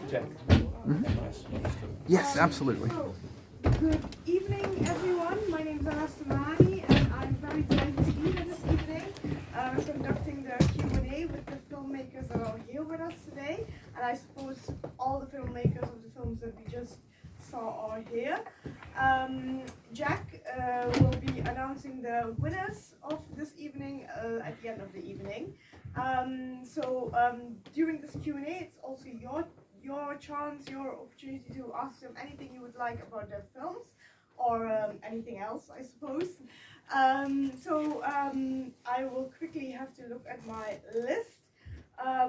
Jack. Yes, absolutely. So, good evening, everyone. My name is Mahani, and I'm very delighted to be here this evening, conducting the Q&A with the filmmakers that are here with us today. And I suppose all the filmmakers of the films that we just saw are here. Jack will be announcing the winners of this evening at the end of the evening. During this Q&A, it's also your chance, your opportunity to ask them anything you would like about their films or anything else, I suppose. I will quickly have to look at my list.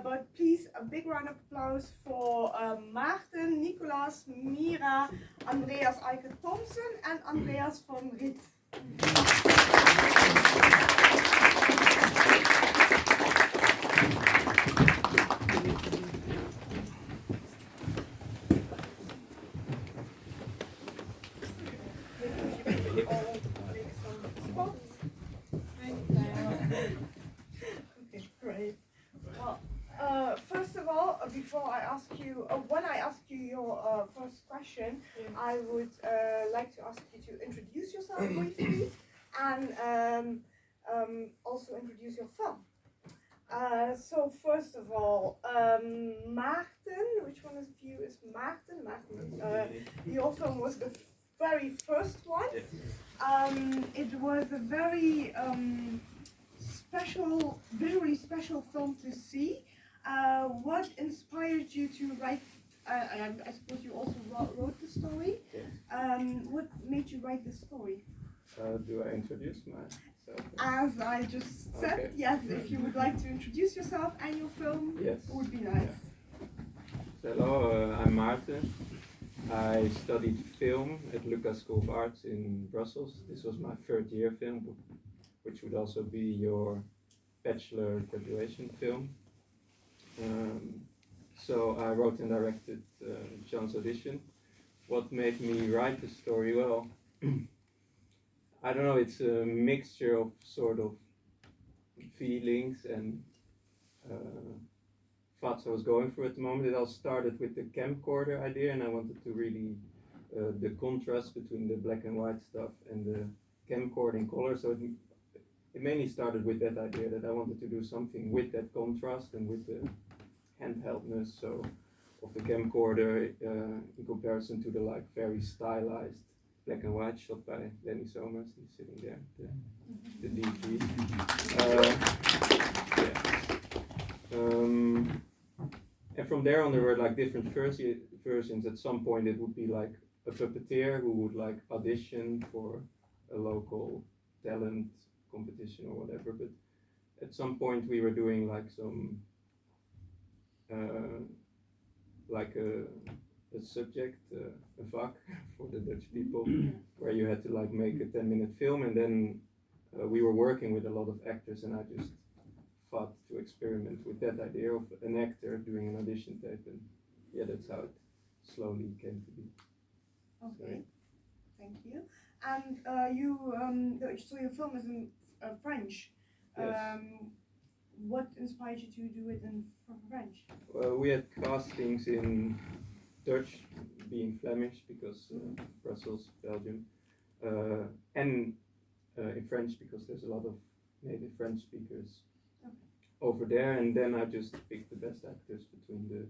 But please, a big round of applause for Maarten, Nicolaas, Mira, Andreas, Aicka, Thomsen, and Andreas from Riet. Before I ask you, when I ask you your first question, I would like to ask you to introduce yourself briefly and also introduce your film. So first of all, Maarten, which one of you is Maarten? Maarten, your film was the very first one. It was a very special, visually special film to see. What inspired you to write, I suppose you also wrote the story. What made you write the story? Do I introduce myself? As I just said, okay. Yes, if you would like to introduce yourself and your film, yes. It would be nice. Yeah. Hello, I'm Maarten. I studied film at Lucas School of Arts in Brussels. This was my third year film, which would also be your bachelor graduation film. So I wrote and directed John's audition. What made me write the story? Well, I don't know, it's a mixture of sort of feelings and thoughts I was going through at the moment. It all started with the camcorder idea, and I wanted to really the contrast between the black and white stuff and the camcorder in color. So it mainly started with that idea that I wanted to do something with that contrast and with the handheldness of the camcorder in comparison to the like very stylized black and white shot by Lenny Somers. He's sitting there, the DP. And from there on there were like different versions. At some point it would be like a puppeteer who would like audition for a local talent competition or whatever, but at some point we were doing like some like a subject, a vak for the Dutch people, where you had to like make a 10-minute film, and then we were working with a lot of actors, and I just thought to experiment with that idea of an actor doing an audition tape, and yeah, that's how it slowly came to be. Okay, thank you. And so your film is in French. Yes. What inspired you to do it in French? Well, we had castings in Dutch, being Flemish, because Brussels, Belgium, and in French, because there's a lot of native French speakers over there, and then I just picked the best actors between the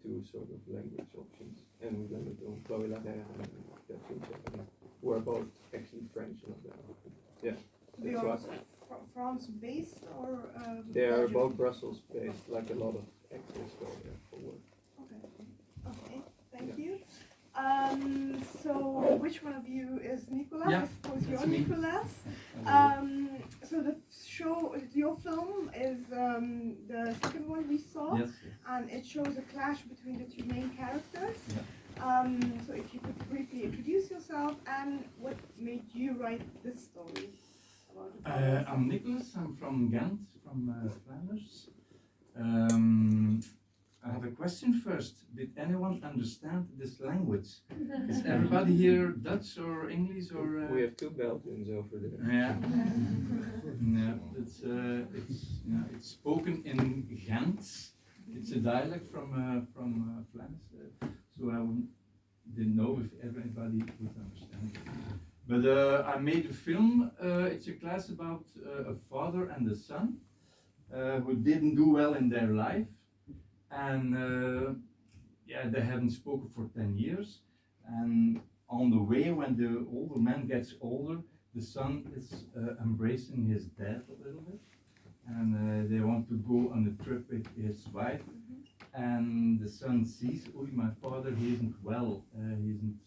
two sort of language options, and we landed on Chloé Larraire and Catherine, who are both actually French. Yeah. They are France-based or? They are both Brussels-based, like a lot of actors go there for work. Okay, thank you. So which one of you is Nicolaas? Yeah, I suppose you're me. Nicolaas. So the show, your film is the second one we saw, Yes. and it shows a clash between the two main characters. Yeah. So if you could briefly introduce yourself and what made you write this story? I'm Nicolaas, I'm from Ghent, from Flanders. I have a question first. Did anyone understand this language? Is everybody here Dutch or English or? We have two Belgians over there. Yeah. Yeah, it's spoken in Ghent, It's a dialect from Flemish, so I didn't know if everybody would understand it. But I made a film. It's a class about a father and a son who didn't do well in their life, and yeah, they hadn't spoken for 10 years. And on the way, when the older man gets older, the son is embracing his dad a little bit, and they want to go on a trip with his wife. And the son sees, oh, my father, he isn't well, he isn't.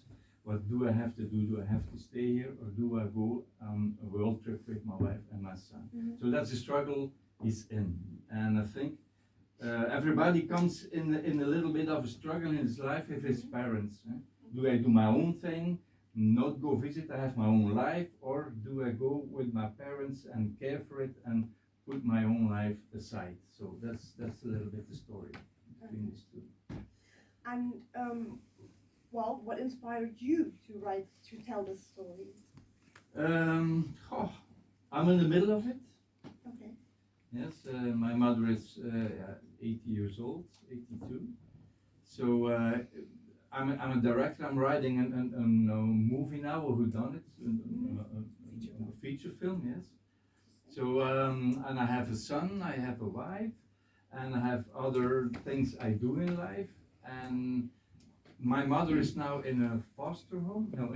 What do I have to do? Do I have to stay here, or do I go on a world trip with my wife and my son? So that's the struggle he's in. And I think everybody comes in a little bit of a struggle in his life with his parents. Do I do my own thing, not go visit, I have my own life, or do I go with my parents and care for it and put my own life aside? So that's a little bit the story between these two. And well, what inspired you to tell this story? I'm in the middle of it. Okay. Yes, my mother is 80 years old, 82. So I'm a director. I'm writing a movie now, or who done it? A feature film, yes. So and I have a son, I have a wife, and I have other things I do in life. And my mother is now in a foster home, no,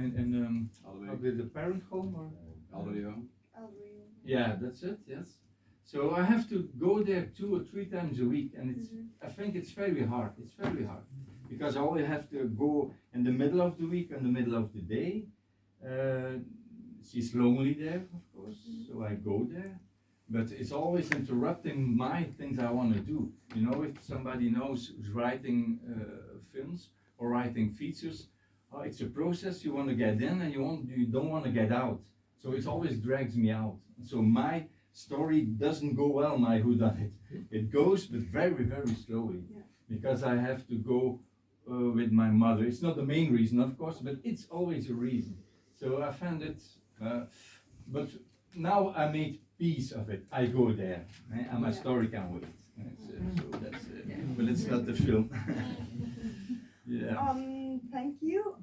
with a parent home or Alkadri. yeah, that's it. Yes. So I have to go there 2 or 3 times a week, and it's I think it's very hard. It's very hard because I always have to go in the middle of the week and the middle of the day. She's lonely there, of course, so I go there. But it's always interrupting my things I want to do. You know, if somebody knows who's writing films or writing features, it's a process. You want to get in and you don't want to get out. So it always drags me out. So my story doesn't go well, my whodunit. It goes, but very, very slowly, because I have to go with my mother. It's not the main reason, of course, but it's always a reason. So I found it, but now I made peace of it. I go there, and my story can wait. So that's it. But it's not the film. Yeah. Thank you.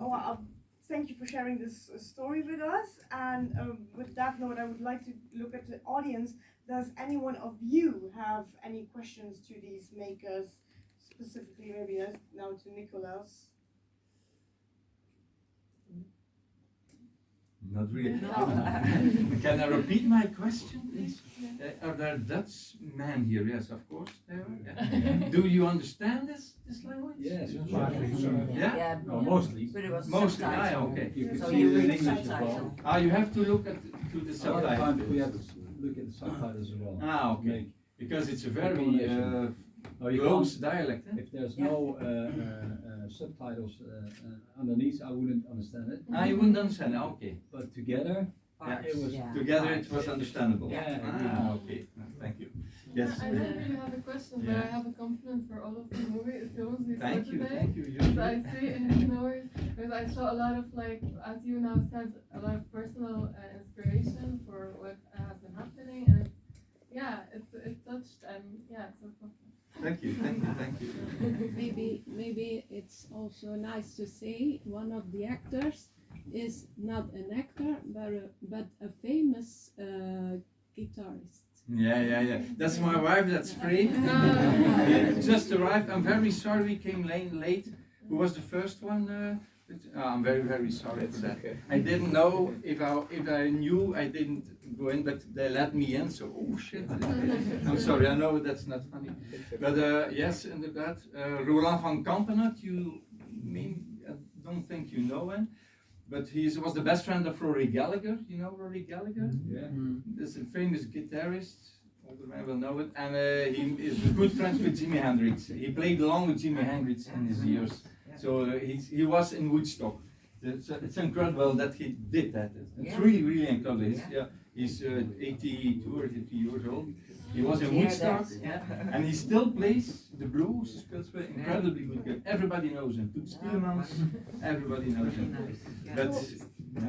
Thank you for sharing this story with us. And with that note, I would like to look at the audience. Does anyone of you have any questions to these makers, specifically maybe now to Nicolaas? Not really. Can I repeat my question, please? Are there Dutch men here? Yes, of course. There are. Yeah. Do you understand this language? Yes, Yeah? No, mostly. But it was Mostly. subtitled. Okay. You can So see you it in read English as subtitle. well. You have to look to the A lot of subtitles. times we have to look at the subtitles as well. Okay. Because it's a very You close can't, dialect. if there's no subtitles underneath, I wouldn't understand it. You wouldn't understand. Okay. But together, it was Together it was understandable. Yeah. Okay. Thank you. Yes. I don't really have a question, but I have a compliment for all of the films we saw Thank you. today. Thank you. Because I see, no worries, because I saw a lot of, like, as you now said, a lot of personal inspiration for what has been happening, and it touched, and so Thank you. Thank you. Maybe it's also nice to say one of the actors is not an actor, but a famous guitarist. Yeah. That's my wife. That's Free. Yeah, just arrived. I'm very sorry we came late. Who was the first one? I'm very, very sorry for that. Okay. I didn't know if I knew I didn't go in, but they let me in. So oh shit! I'm sorry. I know that's not funny, but yes, inderdaad. Roland van Kampenhout. I don't think you know him, but he was the best friend of Rory Gallagher. You know Rory Gallagher? yeah. This is a famous guitarist. Older men will know it, and he is good friends with Jimi Hendrix. He played along with Jimi Hendrix in his years. So he was in Woodstock. It's incredible that he did that. It's really incredible. He's 82 or 83 years old. He was in Woodstock, and he still plays the blues. He still plays incredibly good guitar. Everybody knows him. Toet Stiermans, everybody knows him. But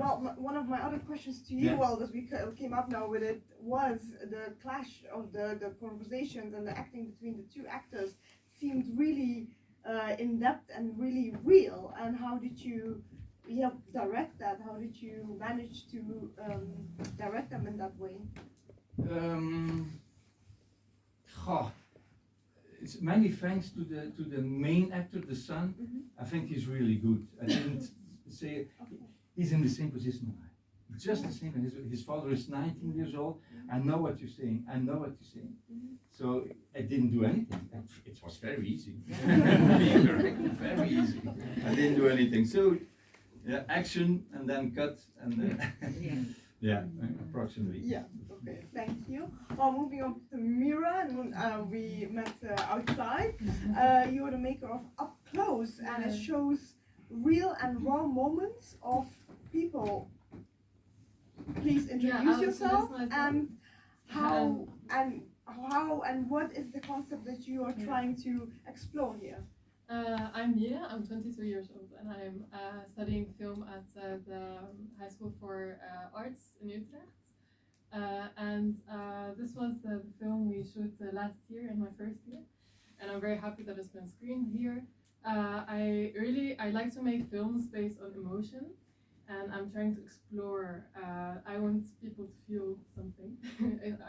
well, one of my other questions to you, as we came up now with it, was the clash of the conversations and the acting between the two actors seemed really in depth and really real. And how did you direct that? How did you manage to direct them in that way? It's mainly thanks to the main actor, the son. I think he's really good. I didn't say he's in the same position as I. Just the same. His father is 19 years old. I know what you're saying. I know what you're saying. So I didn't do anything. It was very easy. Being directed, very easy. I didn't do anything. So yeah, action and then cut and then yeah, approximately. Yeah. Okay. Thank you. Well, moving on to Mira, and we met outside. You are the maker of Up Close, and it shows real and raw moments of people. Please introduce yourself and how and what is the concept that you are trying to explore here? I'm Mira, I'm 23 years old, and I'm studying film at the High School for Arts in Utrecht. This was the film we shot last year in my first year, and I'm very happy that it's been screened here. I like to make films based on emotion, and I'm trying to explore. I want people to feel something.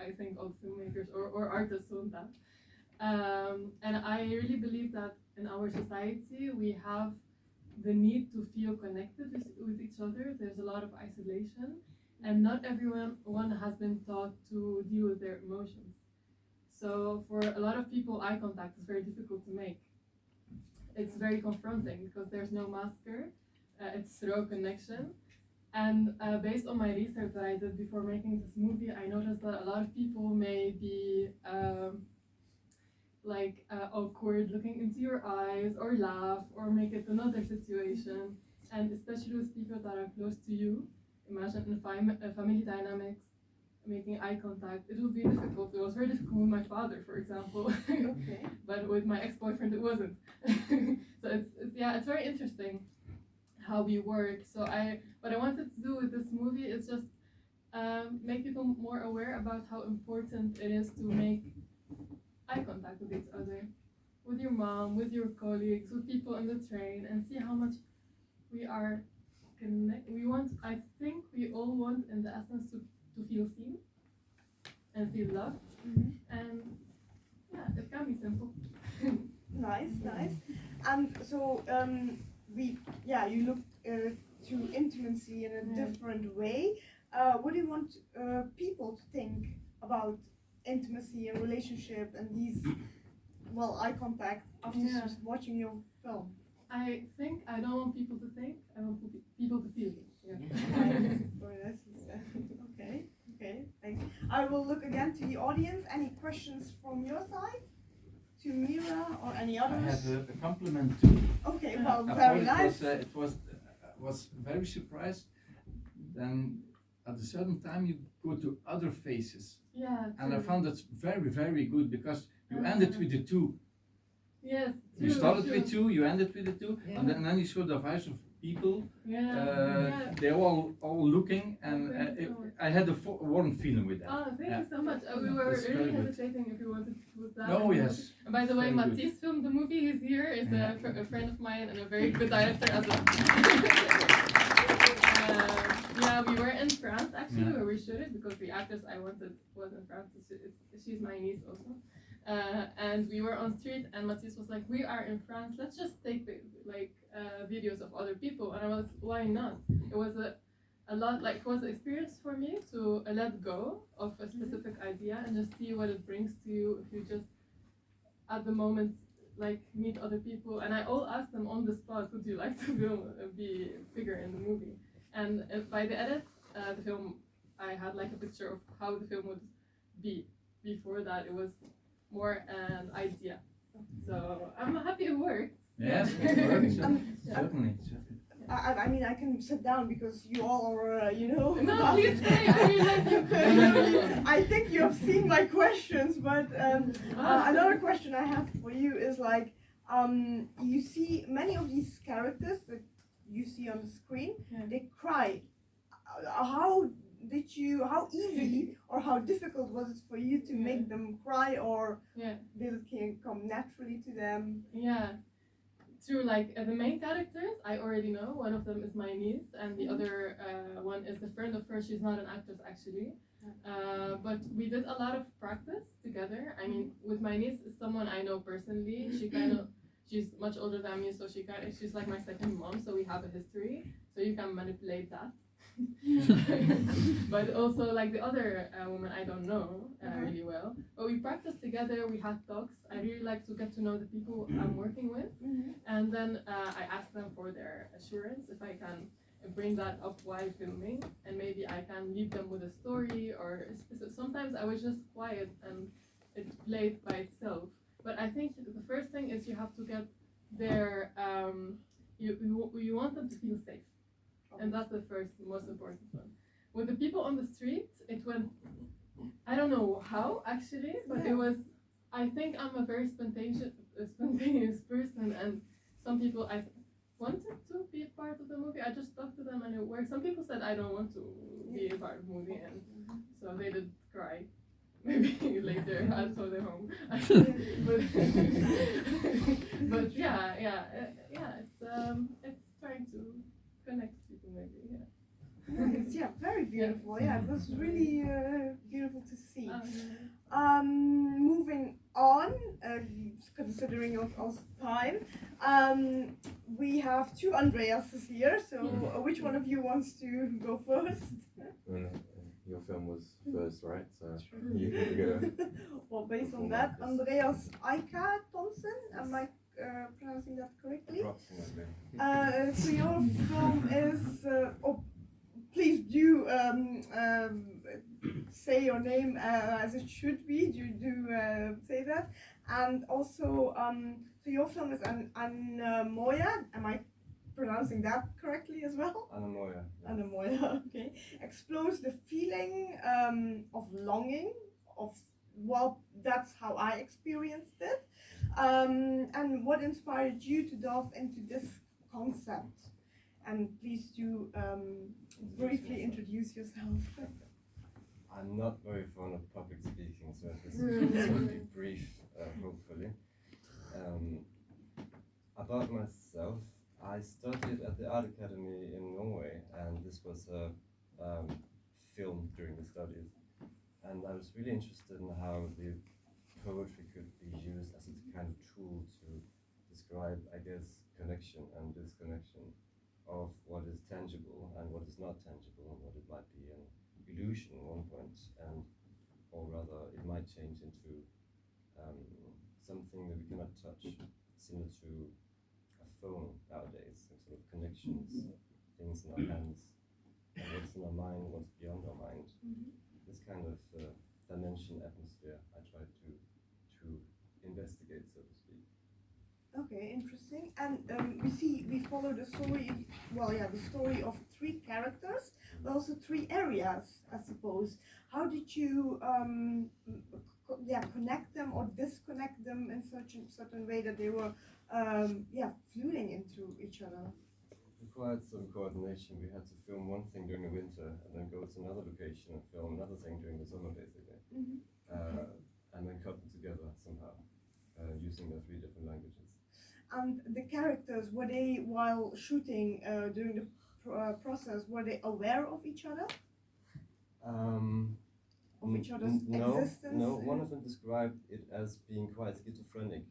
I think all filmmakers or artists want that. And I really believe that in our society we have the need to feel connected with each other. There's a lot of isolation, and not everyone has been taught to deal with their emotions. So for a lot of people, eye contact is very difficult to make. It's very confronting because there's no masker. It's raw connection. And based on my research that I did before making this movie, I noticed that a lot of people may be awkward looking into your eyes, or laugh, or make it another situation. And especially with people that are close to you, imagine in family dynamics, making eye contact, it will be difficult. It was very difficult with my father, for example. Okay. But with my ex-boyfriend, it wasn't. So it's very interesting how we work. So what I wanted to do with this movie is just make people more aware about how important it is to make eye contact with each other, with your mom, with your colleagues, with people on the train, and see how much we are connected. I think we all want, in the essence, to feel seen and feel loved. And yeah, it can be simple. Nice. And so you look to intimacy in a different way. What do you want people to think about intimacy and relationship and these, eye contact after just watching your film? I think I don't want people to think, I want people to feel. Yeah. Very nice. Okay, thanks. I will look again to the audience. Any questions from your side? To Mira or any I others? have a compliment too. Okay, well, I very thought nice. it was very surprised. Then at a certain time you go to other faces. Yeah. And I found that very, very good because you ended with the two. Yes. You started with two, you ended with the two, Yeah. and then you show the eyes of people. Yeah. They're all looking, and I had a warm feeling with that. Oh, thank you so much. We were That's very really good. hesitating if you wanted to put that. Oh yes. And by the way, Very good. Matisse filmed the movie. He's here. Is Yeah. a friend of mine and a very good director as well. We were in France actually, where we shot it, because the actress I wanted was in France. She's my niece also. And we were on street, and Matisse was like, "We are in France. Let's just take videos of other people." And I was, "Why not?" It was it was an experience for me to let go of a specific idea and just see what it brings to you if you just at the moment meet other people. And I all asked them on the spot, "Would you like to be a figure in the movie?" And by the edit, the film, I had a picture of how the film would be. Before that, it was more an idea. So I'm happy it worked. Yes, it works. Certainly. I mean, I can sit down because you all are, No, please stay. I really like you. I think you have seen my questions, but another question I have for you is you see many of these characters that you see on the screen, they cry. How how easy or how difficult was it for you to make them cry, or Yeah. did it come naturally to them? Yeah. Through like the main characters, I already know. One of them is my niece, and the other one is a friend of hers. She's not an actress actually, but we did a lot of practice together. I mean, with my niece, is someone I know personally. She's much older than me, so she's like my second mom. So we have a history. So you can manipulate that. But also like the other woman I don't know really well, but we practiced together, we had talks. I really like to get to know the people I'm working with, and then I asked them for their assurance if I can bring that up while filming, and maybe I can lead them with a story, or sometimes I was just quiet and it played by itself. But I think the first thing is you have to get their you want them to feel safe. And that's the first, most important one. With the people on the street, it went, I don't know how actually, but it was, I think I'm a very spontaneous person, and some people I wanted to be a part of the movie. I just talked to them and it worked. Some people said I don't want to be a part of the movie, and so they did cry. Maybe later I saw them home. but yeah, it's trying to connect people maybe, yeah. Nice, yeah, very beautiful. Yeah, it was really beautiful to see. Moving on, considering also time, we have two Andreases here. So, which one of you wants to go first? Your film was first, right? So you can go. Well, based on that, Andreas Aicka Thomsen, am I pronouncing that correctly? Approximately. So your film is, please do say your name as it should be. Do say that, and also so your film is Moya. Am I pronouncing that correctly as well? Anamoya. Anamoya, okay. Explores the feeling of longing, well, that's how I experienced it. And what inspired you to delve into this concept? And please do briefly introduce yourself. I'm not very fond of public speaking, so this will be brief, hopefully. About myself, I studied at the Art Academy in Norway, and this was a film during the studies. And I was really interested in how the poetry could be used as a kind of tool to describe, I guess, connection and disconnection of what is tangible and what is not tangible, and what it might be an illusion at one point, and or rather it might change into something that we cannot touch, similar to a phone nowadays, some sort of connections, things in our hands, and what's in our mind, what's beyond our mind. This kind of dimension, atmosphere, I tried to investigate, so to speak. Okay, interesting. And we follow the story. Well, yeah, the story of three characters, but also three areas, I suppose. How did you connect them or disconnect them in such a certain way that they were fluting into each other? Required some coordination. We had to film one thing during the winter and then go to another location and film another thing during the summer, basically. And then cut them together somehow, using the three different languages. And the characters, were they, while shooting during the process, were they aware of each other? Of each other's existence? No, one of them described it as being quite schizophrenic,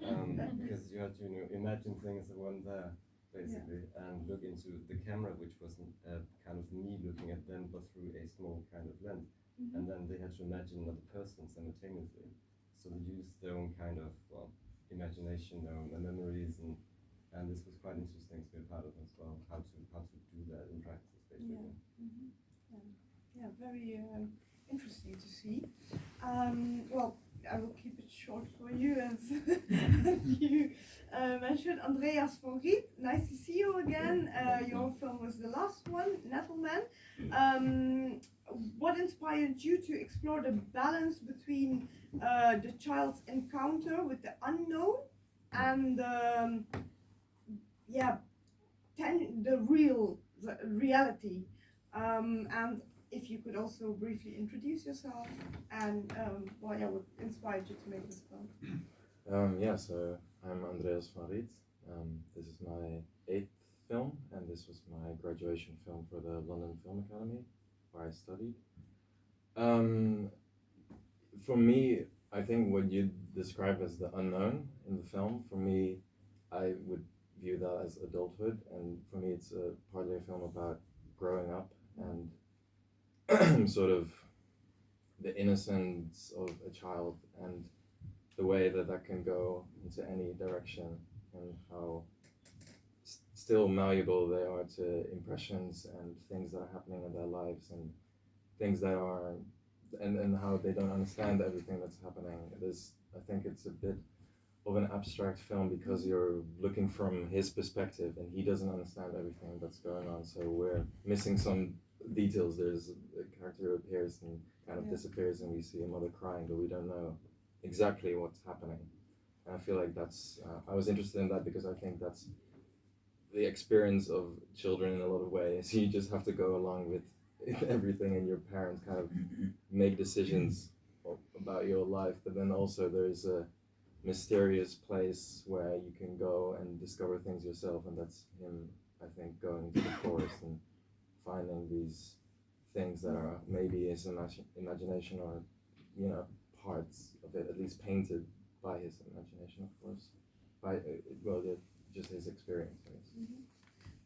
because you had to imagine things that weren't there, basically, and look into the camera, which was kind of me looking at them, but through a small kind of lens. And then they had to imagine another person simultaneously. So they used their own kind of, imagination, their own memories, and this was quite interesting to be a part of as well, how to do that in practice, basically. Yeah, very interesting to see. Well, I will keep it short for you, as you mentioned. Andreas van Riet, nice to see you again. Your film was the last one, Nettleman. What inspired you to explore the balance between the child's encounter with the unknown and the reality? And if you could also briefly introduce yourself and what would inspire you to make this film. So I'm Andreas from Riet. This is my 8th film, and this was my graduation film for the London Film Academy, where I studied. For me, I think what you describe as the unknown in the film, for me, I would view that as adulthood, and for me it's partly a film about growing up and sort of the innocence of a child and the way that that can go into any direction, and how still malleable they are to impressions and things that are happening in their lives, and things that are and how they don't understand everything that's happening. I think it's a bit of an abstract film because you're looking from his perspective and he doesn't understand everything that's going on, so we're missing some details. There's a character who appears and kind of disappears, and we see a mother crying, but we don't know exactly what's happening. And I feel like that's I was interested in that because I think that's the experience of children in a lot of ways. You just have to go along with everything, and your parents kind of make decisions about your life, but then also there's a mysterious place where you can go and discover things yourself, and that's him, I think, going to the forest and finding these things that are maybe his imagination, or parts of it at least painted by his imagination, of course, by just his experience, I guess.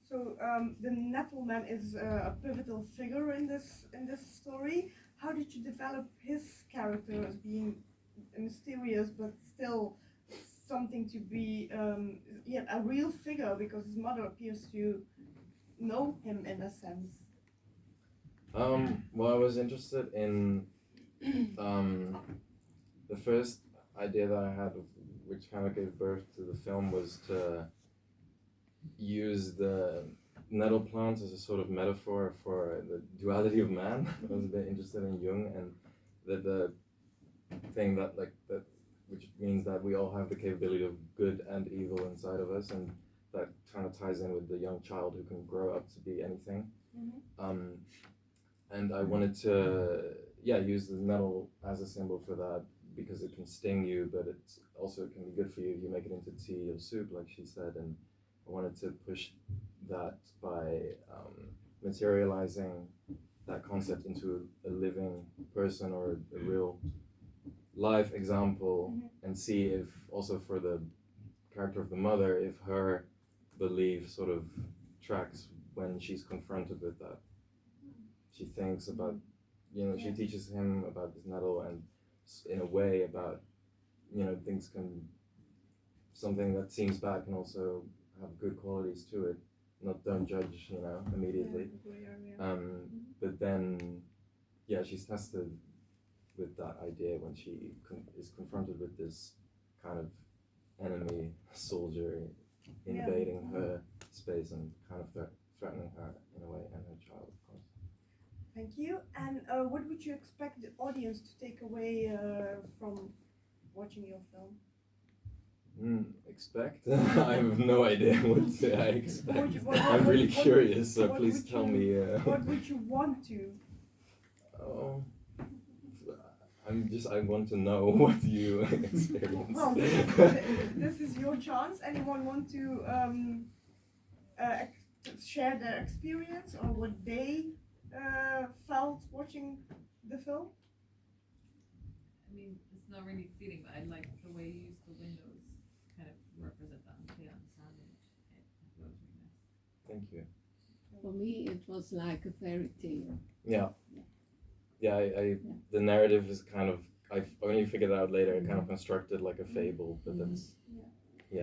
So the Nettleman is a pivotal figure in this story. How did you develop his character as being mysterious but still something to be a real figure, because his mother appears to know him in a sense? Well, I was interested in the first idea that I had, which kind of gave birth to the film, was to use the nettle plant as a sort of metaphor for the duality of man. I was a bit interested in Jung, and the thing that which means that we all have the capability of good and evil inside of us, and that kind of ties in with the young child who can grow up to be anything. And I wanted to use the nettle as a symbol for that, because it can sting you, but it's also can be good for you if you make it into tea or soup, like she said. And I wanted to push that by materializing that concept into a living person or a real life example, and see if also for the character of the mother, if her belief sort of tracks when she's confronted with that. She thinks about, she teaches him about this nettle, and in a way about, things something that seems bad can also have good qualities to it. Don't judge, immediately. But then, she's tested with that idea when she is confronted with this kind of enemy soldier invading her space and kind of threatening her in a way, and her child, of course. Thank you. And what would you expect the audience to take away from watching your film? Expect? I have no idea what I expect. I'm really curious, so please tell me. What would you want to? Oh, I want to know what you experienced. Well, this is your chance. Anyone want to share their experience or what they felt watching the film? I mean, it's not really feeling, but I like the way you use the windows, kind of represent that and play on the sound. It was really nice. Thank you. For me, it was like a fairy tale. Yeah. The narrative is kind of, I've only figured out later, I kind of constructed like a fable, but that's, the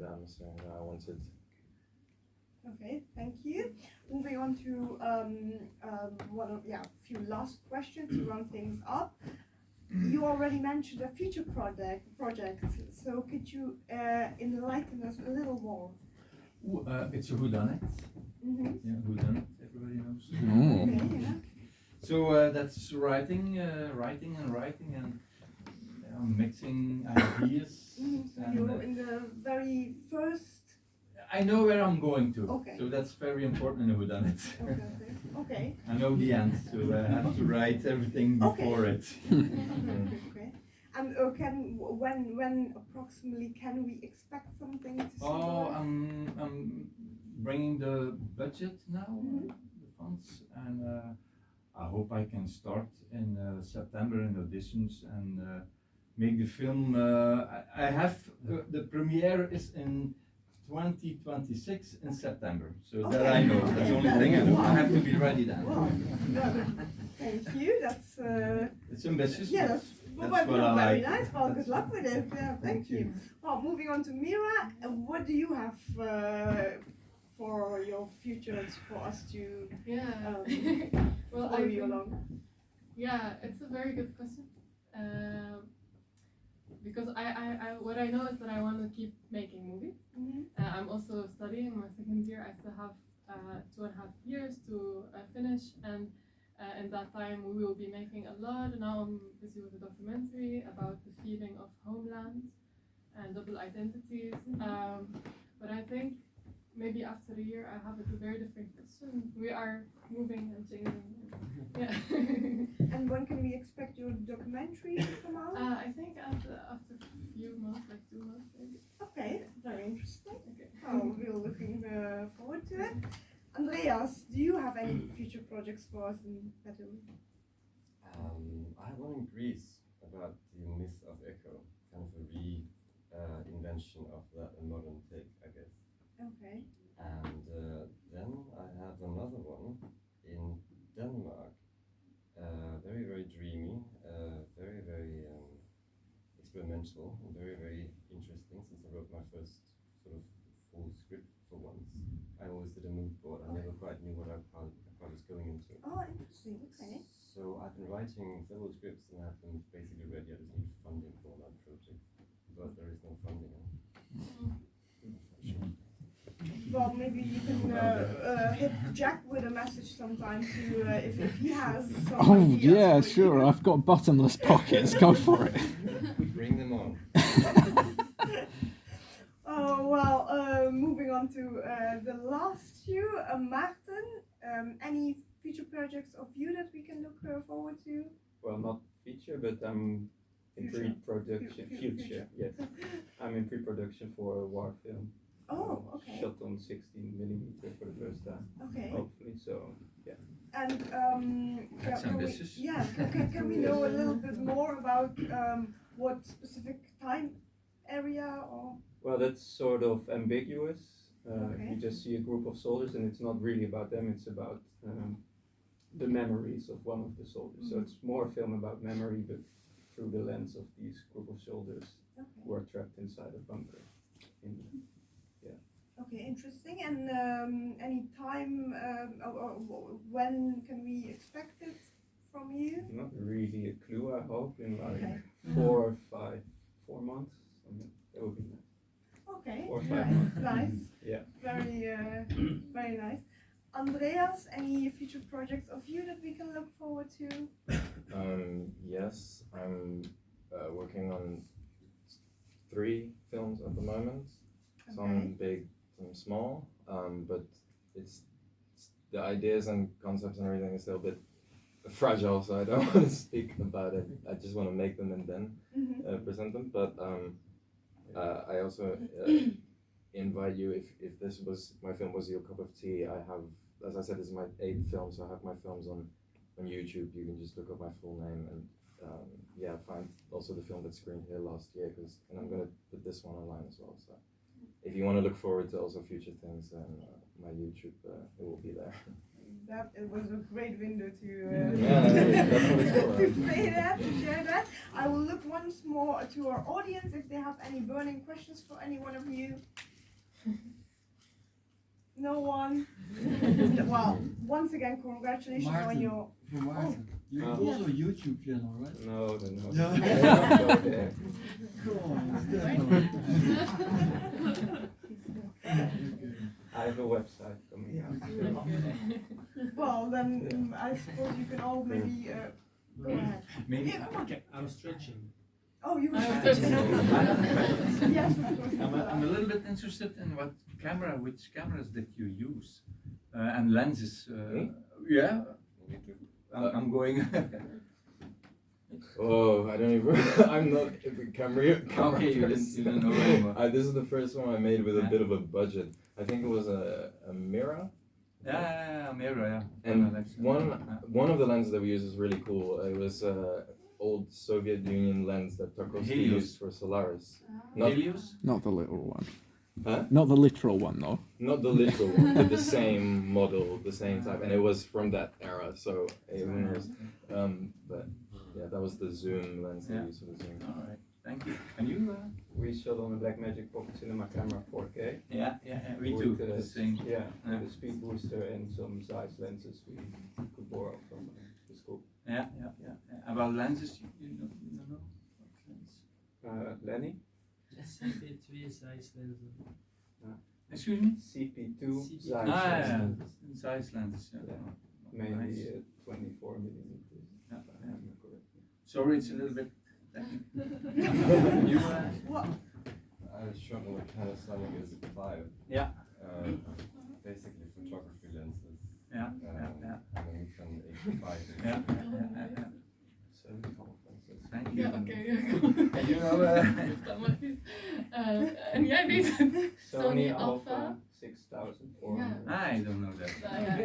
atmosphere that I wanted. Okay, thank you. Moving on to a few last questions to round things up. You already mentioned a future project, so could you enlighten us a little more? It's a whodunit. Mm-hmm. Yeah, whodunit, everybody knows. Okay, yeah. So that's writing and mixing ideas. So you're in the very first I know where I'm going to. Okay. So that's very important in a whodunit. Okay. I know the end, so I have to write everything before it. Okay. And when approximately can we expect something to see? Oh, I'm bringing the budget now, the funds, and I hope I can start in September in auditions and make the film. I have the premiere is in 2026 in September, so that I know. That's the only thing I know. I have to be ready then. Wow. Thank you. That's It's ambitious. yeah, but that's what I very like. nice. Well, good luck with it. Yeah, thank you. Well, moving on to Mira, what do you have for your future for us to Yeah. Well, follow I you think, along? yeah, it's a very good question. Because I what I know is that I want to keep making movies. I'm also studying my second year. I still have 2.5 years to finish, and in that time we will be making a lot. Now I'm busy with a documentary about the feeling of homeland and double identities. But I think maybe after a year I have a very different question. We are moving and changing. Yeah. And when can we expect your documentary to come out? I think after a few months, like 2 months maybe. Okay, very interesting. Okay. Oh, we're looking forward to it. Andreas, do you have any future projects for us in Peru? I have one in Greece about the myth of echo, kind of a reinvention of that, a modern take, I guess. Okay. And then I have another one in Denmark, very, very dreamy, very experimental, and very interesting, since I wrote my first sort of full script for once. I always did a mood board, I never quite knew how I was going into. Oh, interesting, okay. So I've been writing several scripts and have them basically ready. I just need funding for that project, but there is no funding. Well, maybe you can hit Jack with a message sometime to if he has some Oh ideas yeah, for sure. you. I've got bottomless pockets. Go for it. Bring them on. Oh well, moving on to the last few, Maarten. Any future projects of you that we can look forward to? Well, not feature, but I'm in Future. pre-production. Future. Yes. I'm in pre-production for a war film. Oh, okay. Shot on 16mm for the first time. Okay. Hopefully, so yeah. And That's can we, ambitious. yeah, can we know a little bit more about what specific time area or? Well, that's sort of ambiguous. Okay. You just see a group of soldiers, and it's not really about them. It's about the memories of one of the soldiers. So it's more a film about memory, but through the lens of these group of soldiers who are trapped inside a bunker. Okay, interesting. And any time when can we expect it from you? Not really a clue, I hope, in like Okay. 4 months. That would be nice. Okay, 4 or 5 nice, months. nice. Yeah. Very nice. Andreas, any future projects of you that we can look forward to? Yes, I'm working on 3 films at the moment. Some big, some small, but it's the ideas and concepts and everything is still a bit fragile, so I don't want to speak about it. I just want to make them and then present them. But I also invite you, if this was my film was your cup of tea. I have, as I said, this is my 8th film, so I have my films on YouTube. You can just look up my full name and find also the film that screened here last year, and I'm gonna put this one online as well. So if you want to look forward to also future things, then my YouTube it will be there. That it was a great window to that's what it's for. to say that, to share that. I will look once more to our audience if they have any burning questions for any one of you. No one? Well, once again, congratulations on Maarten. your... For Maarten. You have also a YouTube channel, right? No. No. Come on, it's definitely. I have a website coming out. Well, then I suppose you can all maybe go ahead. Maybe Yeah, come on. I was stretching. Oh, you were I was stretching. stretching. Yes, of course. I'm a little bit interested in which cameras that you use, and lenses. Yeah, I'm going. Oh, I don't even. I'm not a camera. Okay, you didn't know anymore. This is the first one I made with a bit of a budget. I think it was a Mira. Yeah, Mira, yeah. And That's- one of the lenses that we use is really cool. It was old Soviet Union lens that Tarkovsky Helios. used for Solaris. Helios? Not the literal one. Huh? Not the literal one, though. Not the literal one, but the same model, the same type, and it was from that era. So it was, but yeah, that was the zoom lens they Yeah. used for the zoom. All right, thank you. And you? We shot on a Blackmagic Pocket Cinema camera 4K. Yeah, we with, do the same. Yeah, Yeah. with a speed booster and some size lenses we could borrow from the school. Yeah. About lenses, you don't know? What lens? Lenny? CP2 size lenzen. Excuse me? CP2 CP2 size Yeah. lenses. Size lenses, yeah. Yeah. Mainly Nice. 24 millimeters. Yeah, if I yeah. remember correctly. Sorry, it's a little bit technical. You, What? I shot on a Panasonic S5. Yeah. Basically photography lenses. Yeah. And a Nikon 85. Yeah. Thank you. Ja, oké. And you know, En jij weet het. Sony Alpha 6400. I don't know that. Nou ja.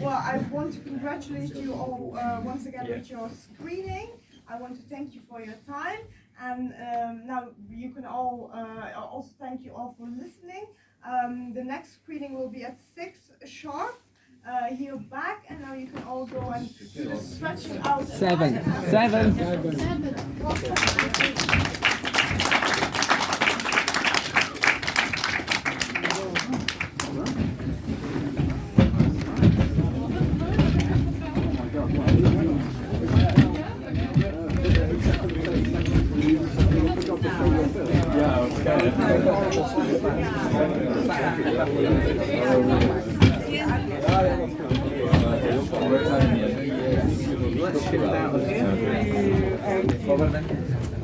Well, I want to congratulate you all once again with your screening. I want to thank you for your time, and now you can all also thank you all for listening. The next screening will be at 6 sharp. Here back, and now you can all go and do the stretching out. Seven. Let's shift out of here.